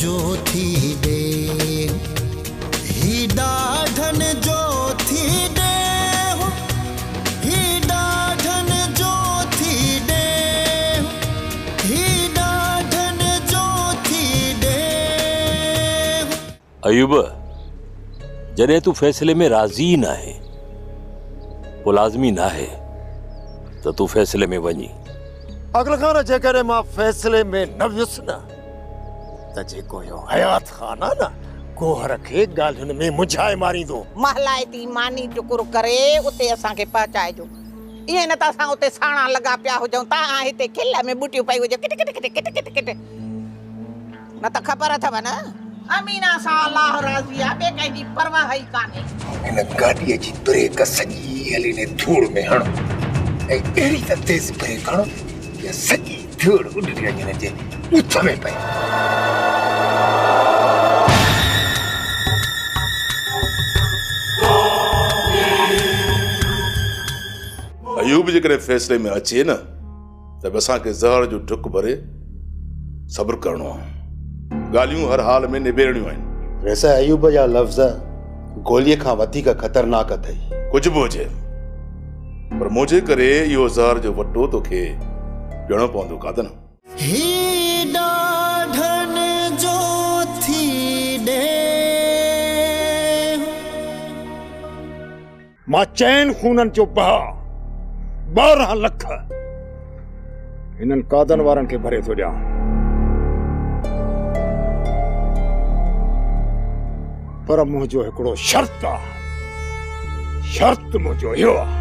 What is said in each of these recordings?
जो थी दे ही ॾाढन जो थी दे ही ॾाढन जो थी दे ही ॾाढन जो थी दे। अयूब, जॾहिं तू फैसले में राज़ी न आहे, वो लाज़मी न आहे तो तू फैसले में वञी। अगल खान जेकॾहिं मां फैसले में न वियुसि न त जेको यो हयात खान आहे न गोहर खे ॻाल्हियुनि में मुझाए मारींदो। महलायती मानी टुकुर करे उते असांखे पहुचाइजो। ईअं न त असां उते साणा लॻा पिया हुजऊं, तव्हां हिते खिल में ॿुटियूं पई हुजे kit kit kit kit kit kit. न त ख़बर अथव न अमीना सां अलाह राज़ी आहे, ॿिए कंहिंजी परवाह ई कान्हे। हिन गाॾीअ जी ब्रेक सॼी हलीने धूड़ में हणो ऐं अहिड़ी त तेज़ ब्रेक हणो कि सॼी धूड़ उॾड़ी हिन जे ॿुथ में पए। अयूब जेकॾहिं फैसले में अचे न त असांखे ज़हर जो ढुक भरे सब्र करणो आहे। ॻाल्हियूं हर हाल में निबेड़ियूं आहिनि। वैसे अयूब जा लफ़्ज़ गोलीअ खां वधीक ख़तरनाक अथई। कुझु बि हुजे पर मुंहिंजे करे इहो ज़हर जो वटो तोखे ॾियणो पवंदो कादन। ही ॾाढन जो थी दे। मां चैन खूननि जो बहा 12 लख हिननि कादन वारनि खे भरे थो ॾियां। पर मुंहिंजो हिकिड़ो शर्त आहे। शर्त मुंहिंजो इहो आहे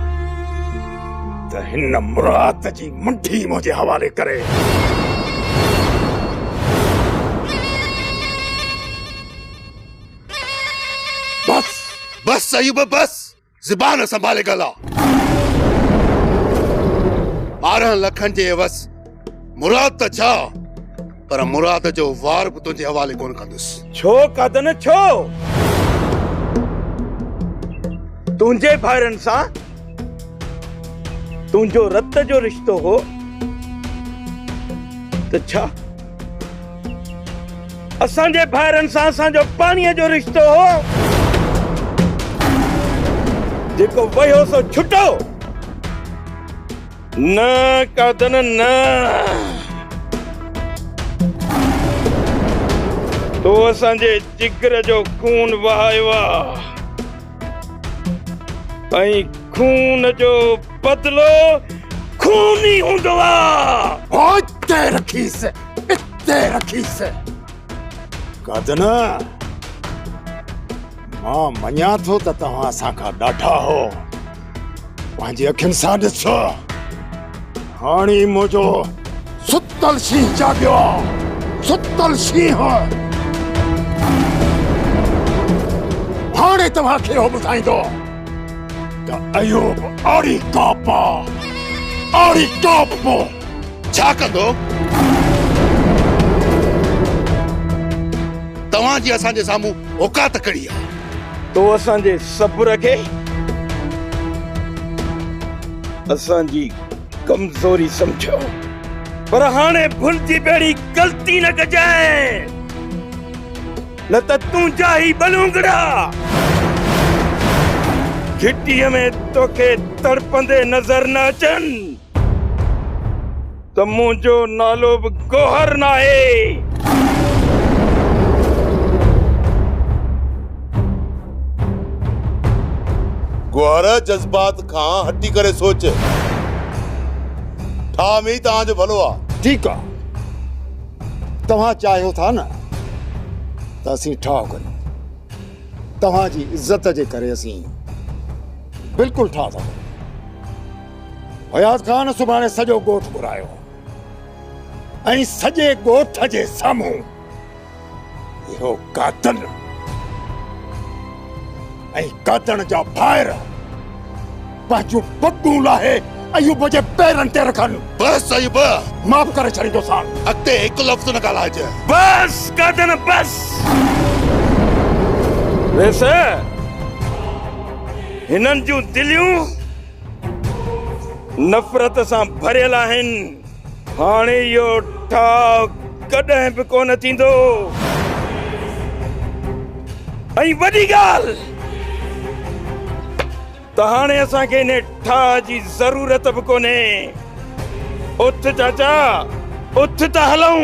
त हिन मुराद जी मुंठी मुंहिंजे हवाले करे। बस बस अयूब बस, ज़ुबान संभाले ॻाल्हा। 12 लखनि जे एवस मुराद त छा, पर मुराद जो वार बि तुंहिंजे हवाले कोन कंदुसि। छो कादन छो? तुंहिंजे भाइरनि सां तुंहिंजो रत जो रिश्तो हो त छा असांजे भाइरनि सां असांजो पाणीअ जो रिश्तो हो जेको वयो सो छुटो? न कादन न, तो असांजे जिगर जो खून वहायो आहे ऐं खून जो बदलो खून ही हूंदो आहे। इते रखीस कादन, मां मञा थो त तव्हां असांखां ॾाढा हो। पंहिंजी अखियुनि सां ॾिसो, हाणे मुंहिंजो सुतल शींहुं जाॻियो आहे। सुतल शींहुं हाणे तव्हांखे हो ॿुधाईंदो त अयूब आड़ी काप छा कंदो? तव्हांजी असांजे साम्हूं औकात कड़ी आहे। तो असांजे सब्र खे असांजी कमज़ोरी समझो, पर हाणे भुलिजी बेड़ी गलती न कजाए, न त तुंहिंजा ई बलूंगड़ा घिटीअ में तोखे तड़पंदे नज़र न अचनि त मुंहिंजो नालो बि गोहर न आहे। गोहर जज़्बात खां हटी करे सोच। ठाम ई तव्हांजो भलो आहे। ठीकु आहे, तव्हां चाहियो था न त असीं ठाह करियूं। तव्हांजी इज़त जे करे असीं बिल्कुलु ठाह था करियूं। हयात खान सुभाणे सॼो ॻोठ घुरायो ऐं सॼे ॻोठ जे साम्हूं इहो कादन ऐं कादन जा भाइर पंहिंजूं पॻूं लाहे अयूब जे पेरनि ते रखनि। बस अयूब, माफ़ करे छॾींदोसांइ। अॻिते हिकु लफ़्ज़ न ॻाल्हाइजे। बस कादन बस। वैसे हिननि जूं दिलियूं नफ़रत सां भरियल आहिनि। हाणे इहो ठाह कॾहिं बि कोन थींदो। ऐं वॾी ॻाल्हि त हाणे असांखे इन ठाह जी ज़रूरत बि कोन्हे। उथ चाचा, उथ त हलूं।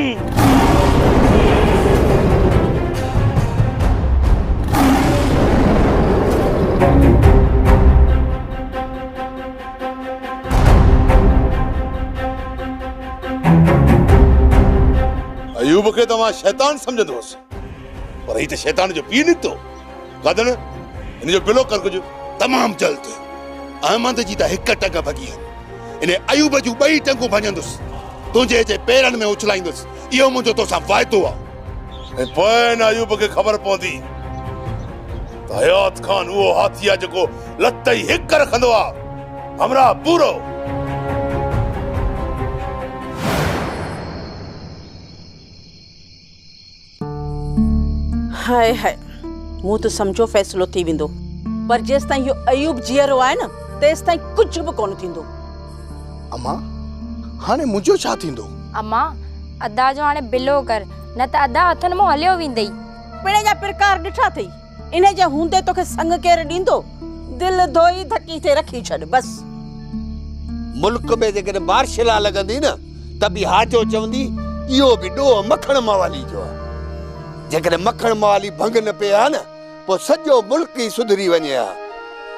अयूब खे तव्हां शैतान सम्झंदोसि, पर ही त शैतान जो पीउ निकितो। गदन इन जो बिलो कर कुझु तमामु जल्द। अहमद जी त हिक टंग भॻी इन अयूब जूं ॿई टंगूं भॼंदुसि, तुंहिंजे जे पेरनि में उछलाईंदुसि। इहो मुंहिंजो तोसां वाइदो आहे। ऐं पोइ न अयूब खे ख़बर पवंदी त हयात खान उहो हाथी आहे जेको लत ई हिक रखंदो आहे, हमरा पूरो। हाय हाय, मूं त समझो फ़ैसिलो थी वेंदो, पर जेसि ताईं इहो अयूब जीअरो आहे न तेसि ताईं कुझु बि कोन थींदो। अम्मा हाणे मुंहिंजो छा थींदो? अम्मा अदा जो हाणे बिलो कर, न त अदा हथनि मां हलियो वेंदई। पिणे जा प्रकार ॾिठा अथई, इन जे हूंदे तोखे संग केरु ॾींदो? दिलि धोई धकी ते रखी छॾ बस। मुल्क में जेकॾहिं बारशिला लॻंदी न त बि हाजो चवंदी इहो बि ॾोह मखण मवाली जो आहे। जेकॾहिं मखण मवाली भंग न पिए हा न पोइ सॼो मुल्क ई सुधरी वञे हा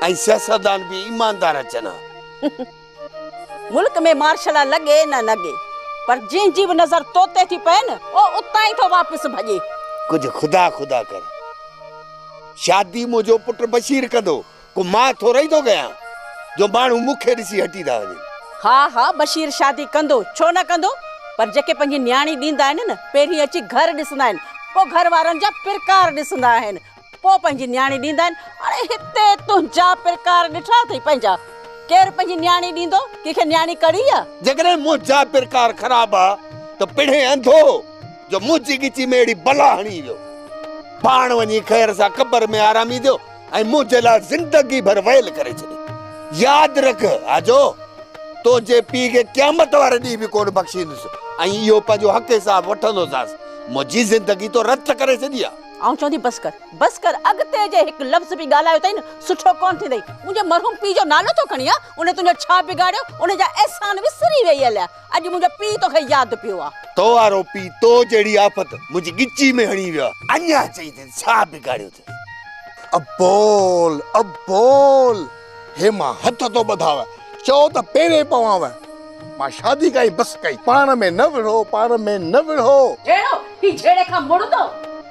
ऐं सियासतदान बि ईमानदार अचनि हा। मुल्क में मार्शला लॻे न लॻे, पर जंहिंजी बि नज़र तोते थी पए न ओ उतां ई थो वापसि भॼे। कुझु खुदा खुदा कर। शादी मुंहिंजो पुटु बशीर कंदो, को मां थोरो ई थो कयां जो माण्हू मूंखे ॾिसी हटी था वञनि। हा हा, बशीर शादी कंदो, छो न कंदो? पर जेके पंहिंजी न्याणी ॾींदा आहिनि न पहिरीं अची घर ॾिसंदा आहिनि, पोइ घर वारनि जा प्रकार ॾिसंदा आहिनि, पोइ पंहिंजी न्याणी ॾींदा आहिनि। हाणे हिते तुंहिंजा प्रकार ॾिठा अथई पंहिंजा? केरु पंहिंजी न्याणी ॾींदो? कंहिंखे न्याणी कड़ी आहे? जेकॾहिं मुंहिंजा प्रकार ख़राब आहे त पिणे अंधो जो मुंहिंजी गिची में अहिड़ी बला हणी वियो। पाण वञी ख़ैर सां क़बर में आरामी ॾियो ऐं मुंहिंजे लाइ ज़िंदगी भर वैल करे छॾे। यादि रख आजो, तुंहिंजे पीउ खे क़यामत वारे ॾींहुं बि कोन बख़्शींदुसि ऐं इहो पंहिंजो हक़ हिसाब वठंदोसांसि। मुंहिंजी ज़िंदगी तो रद्द करे छॾी आहे। आउं चवंदी बस कर, अॻिते जे हिकु लफ़्ज़ बि ॻाल्हायो अथई न सुठो कोन थींदई। मुंहिंजे मरहूम पीउ जो नालो थो खणी उन तुंहिंजो छा बिगाड़ियो? उन जा एहसान विसरी वई हलिया। अॼु मुंहिंजो पीउ तोखे यादि पियो आहे। तो वारो पीउ तो जहिड़ी आफ़त मुंहिंजी गिची में हणी वियो आहे। अञा चई ते छा बिगाड़ियो अथई? अब बोल हे मां हथ तो ॿधाव, चओ त पेरे पवाव। मां शादी कई बस कई, पाण में न विढ़ो। ही झेड़े खां मुड़ंदो?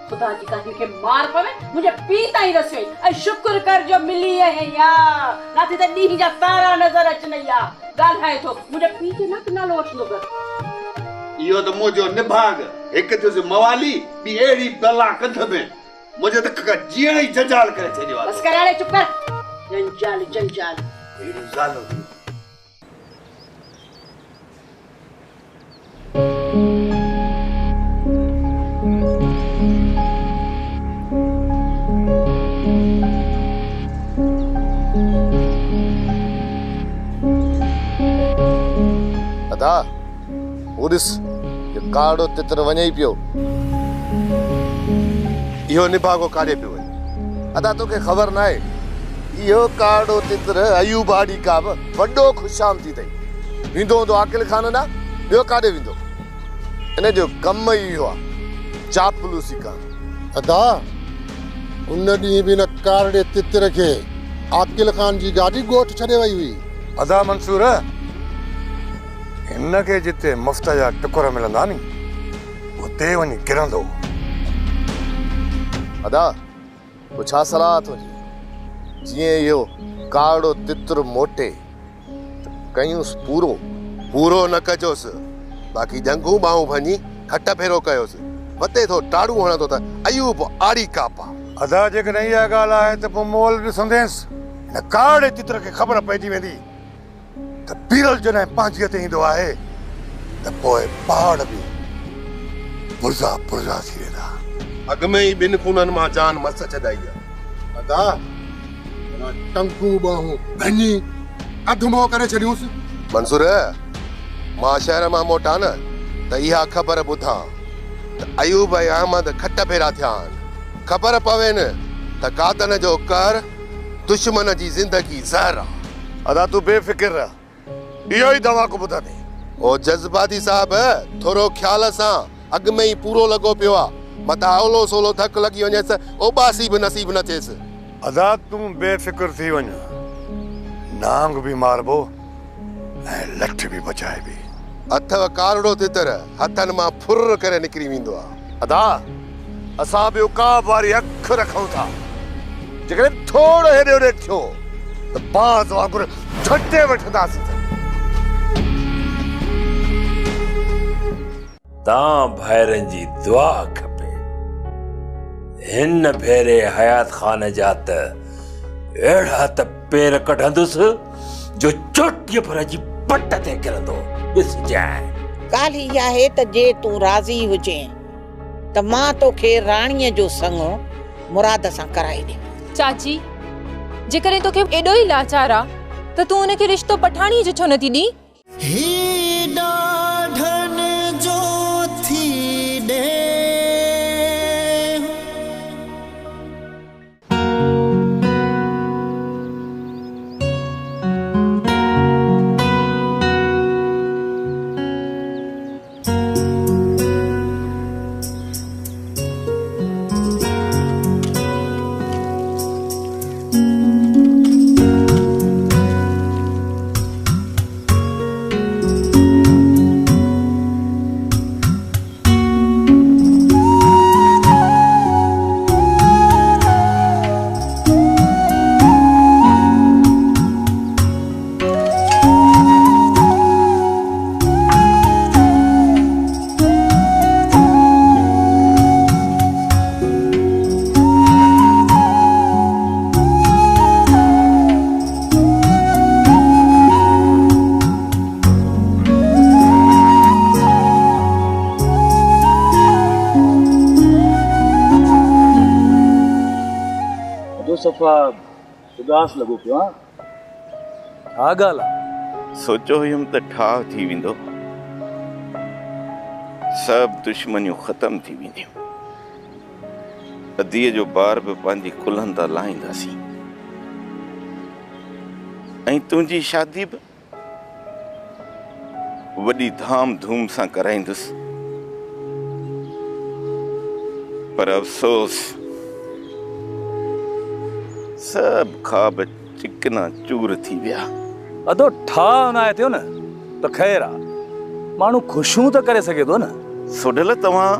खुदा जी कसम के मार पवे, मुझे पी ताई रसोई ऐं शुक्र कर जो मिली है यार, ना थी त ॾींहं जा तारा नज़र अचनि यार। ॻाल्हाए थो मुंहिंजे पीउ जे न नालो वठंदो कर। इहो त मुंहिंजो निभाग, हिकु थियुसि मवाली, ॿी अहिड़ी बला कंध में मुंहिंजे त जीअण ई जंजाल करे छॾियो आहे। बस कर हाणे चुप कर। जंजाल अहिड़ी ज़ालूं। अदा उड़िस ये काड़ो तितर वञे पियो। इहो निभागो काॾे पियो वञे? अदा तोखे ख़बर न आहे इहो काड़ो तितर अयूब आड़ी का बि वॾो ख़ुशाम थी अथई। वेंदो हूंदो आकिल खान ॾांहुं, ॿियो काॾे वेंदो? इन जो कमु ई इहो आहे, चापलूसी करणु। अदा उन ॾींहुं बि न काड़े तितर खे आकिल खान जी गाॾी ॻोठ छॾे वई हुई। अदा मंसूर, इनके जिते मुफ्त जा टुकर मिलंदा नी उते वञी किरंदो। अदा वो छा सलाह तुंहिंजी? जीअं इहो काड़ो तितर मोटे कयूंसि पूरो न कजोसि, बाक़ी जंगू बाहूं भञी खट फेरो कयोसि। वते थो टाड़ू हणंदो त अयूब आड़ी कापा। अदा जेकॾहिं इहा ॻाल्हि आहे त पोइ मोल ॾिसंदेसि हिन काड़े तितर खे ख़बर पइजी वेंदी त पीरल जॾहिं पंहिंजी ते ईंदो आहे त पोइ पहाड़ बि पुरज़ा थी वेंदा। अॻ में ई ॿिनि खूननि मां जान मस छॾाई आहे। अदा टंकू बाहूं भञी अधमो करे छॾियूंसि। मंसूर, मां शहर मां मोटा न त इहा ख़बर ॿुधां त अयूब ऐं अहमद खट फेरा थिया आहिनि। ख़बर पवे न त कादन जो कर दुश्मन जी जिंदगी ज़हर आ। अदा तू बेफिक्र रह, इहो ई दवा को ॿुधा थी। ओ जज़्बाती साहब थोरो ख्याल सां अॻ में ई पूरो लॻो पियो आहे, मता ओलो सोलो धक लॻी वञेसि ओबासी बि नसीब न थिएसि। अदा तूं बेफिक्र थी वञ, नांग बि मारबो ऐं लठ बि बचाइबी। अथव कारड़ो तितर हथनि मां फुर करे निकिरी वेंदो आहे। अदा असां बि उकाब वारी अख रखूं था, जेकॾहिं थोरो हेॾे होॾे थियो त बाज़ वांगुरु झटे वठंदासीं। तव्हां भाइरनि जी दुआ खपे। हिन भेरे हयात ख़ान जा त अहिड़ा त पेर कढंदुसि जो चोटीअ भर जी पट ते किरंदो। ॾिसजांइ ॻाल्हि इहा आहे त जे तूं राज़ी हुजे त मां तोखे राणीअ जो संग मुराद सां कराए ॾे। चाची, जेकॾहिं तोखे एॾो ई लाचार आहे त तूं उनखे रिश्तो पठाणीअ जो छो नथी ॾी? ही ॾाढन जो थी ॾे। सफ़ा उदास लॻो पियो आहे। हा ॻाल्हि आहे। सोचियो हुयुमि त ठाह थी वेंदो, सभु दुश्मनियूं ख़तम थी वेंदियूं, अदीअ जो ॿार बि पंहिंजी कुल्हनि तां लाहींदासीं, ऐं तुंहिंजी शादी बि वॾी धाम धूम सां कराईंदुसि। पर अफ़सोस सभु ख़्वाब चिकना चूर थी विया। अदो ठाह न आहे थियो न त ख़ैर आहे, माण्हू ख़ुशियूं त करे सघे थो न। सोढल तव्हां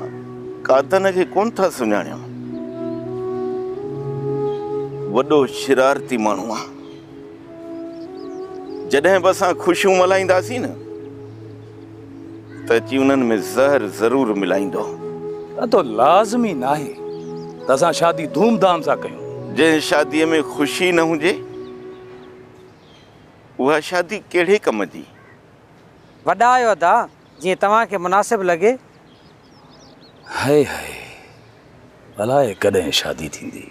कादन खे कोन था सुञाणियो, वॾो शरारती माण्हू आहे। जॾहिं बि असां ख़ुशियूं मल्हाईंदासीं न त अची उन्हनि में ज़हर ज़रूरु मिलाईंदो। अदो लाज़मी न आहे त असां शादी धूमधाम सां कयूं। जंहिं शादीअ में ख़ुशी न हुजे उहा शादी कहिड़े कम जी? वॾा आहियो अदा, जीअं तव्हांखे मुनासिब लॻे। हाय हाय, अलाए कॾहिं शादी थींदी।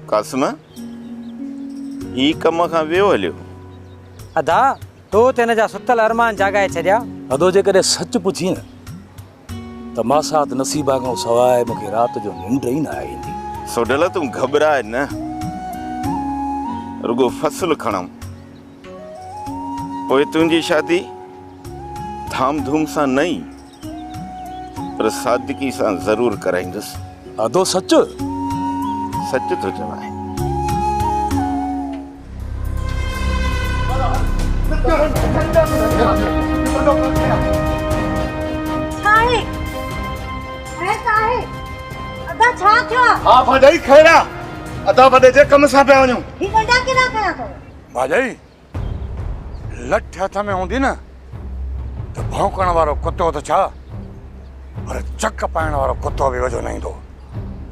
कासिम, ही कम खां वियो हलियो। अदा, तो त हिन जा सुतल अरमान जाॻाए छॾिया। अदो जेकॾहिं सच पुछी न त मासात नसीबा खां सवाइ मूंखे राति जो निंड ई न ईंदी। सोढल तूं घबराए न, रुगो फसल खणूं, पोइ तुंहिंजी शादी धाम धूम सां न ई पर सादगी सां ज़रूरु कराईंदुसि। अदो सच सच थो चवां। हाँ भाॼाई खैरा, अदा वॾे जे कम सां पिया वञूं। ही नंढा केॾा कया अथव? भाॼाई लठ हथ में हूंदी न त भौंकण वारो कुतो त छा, पर चक पाइण वारो कुतो बि वजो न ईंदो।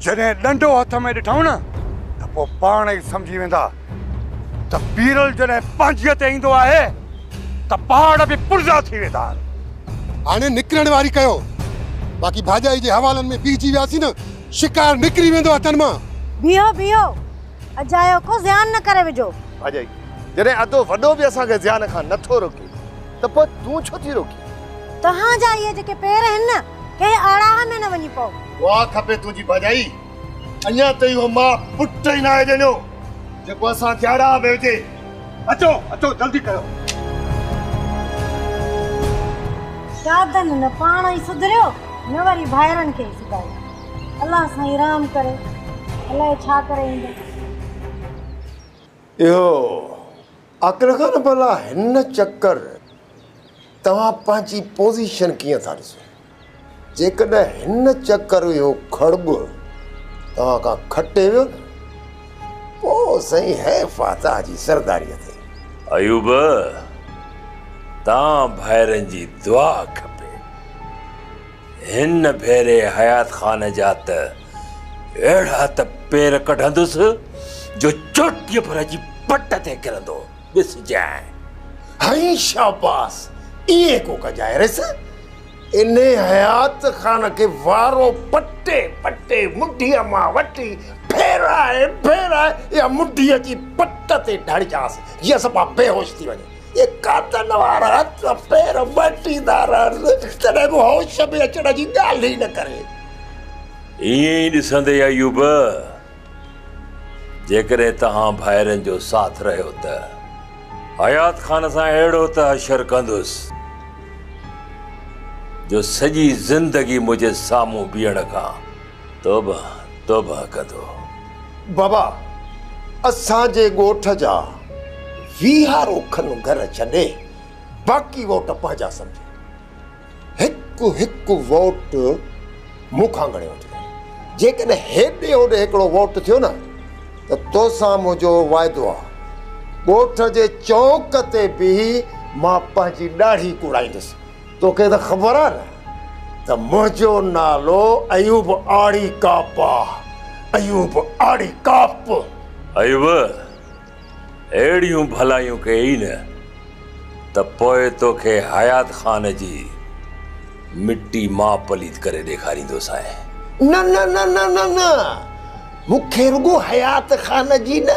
जॾहिं डंडो हथ में ॾिठऊं न त पोइ पाण ई सम्झी वेंदा त बीरल जॾहिं पंहिंजीअ ते ईंदो आहे त पहाड़ बि पुरज़ा थी वेंदा आहिनि। हाणे निकिरण वारी कयो, बाक़ी भाॼाई जे हवालनि में बीहजी वियासीं न, शिकार निकिरी वेंदो हथनि मां। बीहो बीहो, अजायो को ध्यान न करे विझो। भाॼाई जॾहिं अदो वॾो बि असांखे ध्यान खां नथो रोके त पोइ तूं छो थी रोकी? तव्हां जा इहे जेके पेर आहिनि न, कंहिं आड़ाह में न वञी पओ। वाह खपे तुंहिंजी भाॼाई, अञा ताईं उहो मां पुट ई न आहे ॼणियो जेको असांखे आड़ाह में हुजे। अचो अचो जल्दी कयो। साधन न पाण ई सुधरियो न वरी भाइरनि खे सुधारियो। अलाह साईं राम करे, अलाए छा करे ईंदो। इहो अकल खां न भला हिन चक्कर तव्हां पंहिंजी पोज़ीशन कीअं था ॾिसो? जेकॾहिं हिन चक्कर इहो खड़ग तव्हां खां खटे वियो न, पोइ सही है फाता जी सरदारीअ ते। अयूब, तव्हां भाइरनि जी दुआ खपे। हिन भेरे हयात खान जा त अहिड़ा त पेर कढंदुसि जो चोटीअ पर जी पट ते किरंदो। ॾिसजांइ। हाई शाबाश, इएं को कजाए रिस। इन हयात खान के वारो पट्टे पट्टे मुठीअ मां वठी फेराए फेराए या मुठीअ जी पट ते ढड़जांसि जीअं सभा बेहोश थी वञे। ये कातन वारा हथ पेर मटींदा रहनि तॾहिं बि होश में अचण जी ॻाल्हि ई न करे। ईअं ई ॾिसंदे अयूब, जेकॾहिं तव्हां भाइरनि जो साथ रहियो त हयात खान सां अहिड़ो त हशर कंदुसि जो सॼी ज़िंदगी मुंहिंजे साम्हूं बीहण खां तौबा तौबा कंदो। बाबा, असांजे ॻोठ जा 20 खन घर छॾे बाक़ी वोट पंहिंजा सम्झे। हिकु हिकु वोट मूंखां गणे वठिजे। जेकॾहिं हेॾे होॾे हिकिड़ो वोट थियो न त तोसां मुंहिंजो वाइदो आहे, ॻोठ जे चौक ते बि मां पंहिंजी ॾाढ़ी कुड़ाईंदुसि। तोखे त ख़बर आहे न त मुंहिंजो नालो अयूब आड़ी काप आहे। अयूब आड़ी काप। अयूब, अहिड़ियूं भलायूं कई न त पोइ तोखे हयात खान जी मिट्टी मां पलीत करे ॾेखारींदोसि। न न न न न न, मूंखे रुगो हयात खान जी न,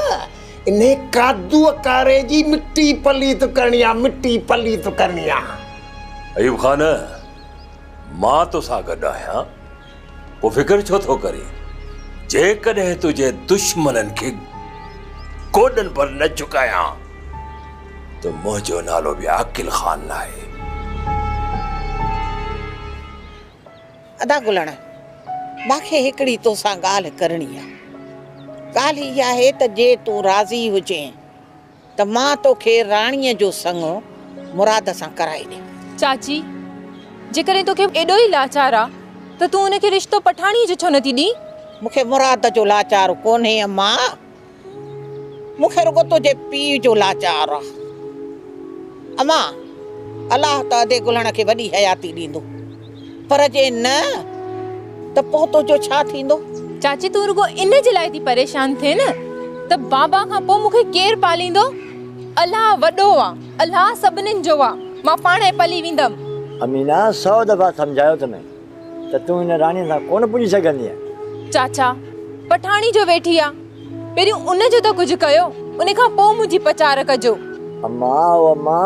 इन कादू कारे जी मिट्टी पलीत करणी आहे। मिट्टी पलीत करणी आहे। अयूब खान, मां तोसां गॾु आहियां, पोइ फिकर छो थो करे? जेकॾहिं तुंहिंजे दुश्मननि खे गोॾनि पर न चुकायां त मुंहिंजो नालो बि आकिल खान न आहे। अदा गुलण, मूंखे हिकिड़ी तोसां ॻाल्हि करणी आहे। ॻाल्हि इहा आहे त जे तूं राज़ी हुजे त मां तोखे राणीअ जो संग मुराद सां कराए ॾे। चाची, जेकॾहिं तोखे एॾो ई लाचार आहे त तूं उनखे रिश्तो पठाणीअ जो छो नथी ॾी? मूंखे मुराद जो लाचार कोन्हे अम्मा, मूंखे रुगो तुंहिंजे पीउ जो लाचार आहे। अम्मा, अलाह त अदे गुलण खे वॾी हयाती ॾींदो, पर जे न त पोइ तुंहिंजो छा थींदो? चाची, तूं रुगो इन जे लाइ थी परेशान थिए न त बाबा खां पोइ मूंखे केरु पालींदो? अलाह वॾो आहे, अलाह सभिनीनि जो आहे, मां पाणे पली वेंदमि। अमीना, 100 दफ़ा सम्झायो तमें त तूं हिन राणीअ सां कोन पुॼी सघंदी आहे। चाचा, पठाणी जो वेठी आहे, पहिरियों उन जो त कुझु कयो, उन खां पोइ मुंहिंजी पचार कजो। अम्मा ओ अम्मा,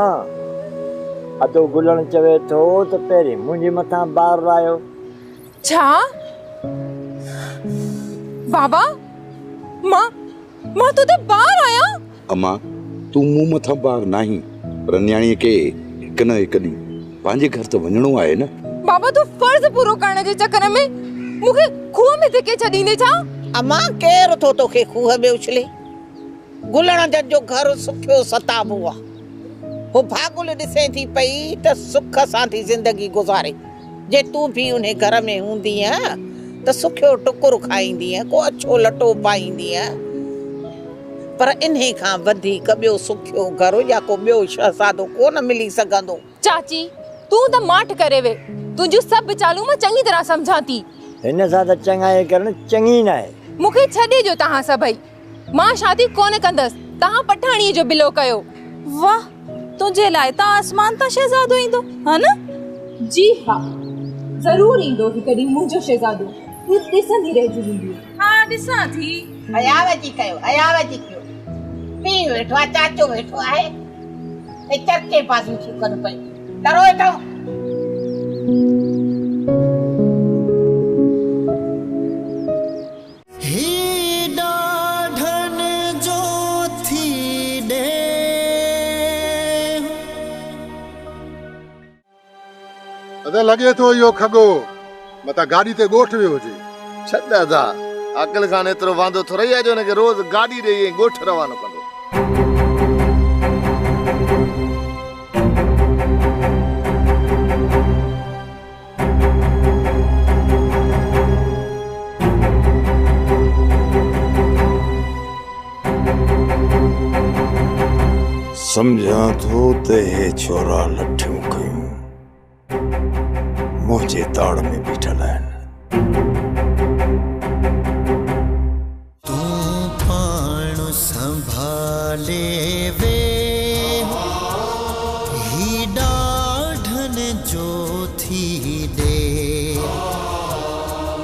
अदो गुलण चवे थो त पहिरीं मुंहिंजे मथां बार लायो। छा? बाबा, मां तो ते बार आया? अम्मा, तू मूं मथां बार नहीं, पर न्याणीअ खे हिकु न हिकु ॾींहुं पंहिंजे घर त वञणो आहे न। बाबा, तू फर्ज़ पूरो करण जे चक्कर में मूंखे खूह में धिके छॾींदे छा? अम्मा, केरु थो तोखे खूह में उछले? गुलण जन जो घर सुखियो सताबो आहे। हो भागुल ॾिसे थी पई त सुख सां थी ज़िंदगी गुज़ारे। जे तूं भी उन घर में हूंदी त सुखियो टुकुर खाईंदी, को अच्छो लटो पाईंदी, पर इन्हे खां वधीक ॿियो सुखियो घर या को ॿियो शहज़ादो कोन मिली सघंदो। चाची, तूं त माठ करे वे, तुंहिंजूं सभु चालूं मां चङी तरह सम्झां थी। हिन सां त चङाई करण चङी न आहे। मूंखे छॾे जो तव्हां सभई, मां शादी कोन कंदसि, तव्हां पठाणीअ जो बिलो कयो। वाह, तुंहिंजे लाइ त आसमान तां शहज़ादो ईंदो, हा न? जी हा, ज़रूर ईंदो हिकु ॾींहुं मुंहिंजो शहज़ादो। तूं ॾिसंदी रहिजी हूंदी। हा, ॾिसां थी। हयावती कयो, हयावती कयो। पीउ वेठो आहे, चाचो वेठो आहे, ऐं चर्चे पासियूं थियूं कनि पई। डरो वेठो। अदा लगे तो यो खगो मता गाड़ी ते गोठ वियो हुजे। छॾ दादा, अकल खान एतिरो वांदो थोड़ी आहे जो हुनखे रोज़ गाड़ी ॾेई गोठ रवानो कंदो। समझा तो ते हे छोरा लठियूं कयूं मुझे ताड़ में बीठल आहिनि। तूं पाण संभाले वे ही ॾाढन जो थी ॾे।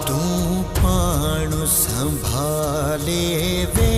तूं पाण संभाले वे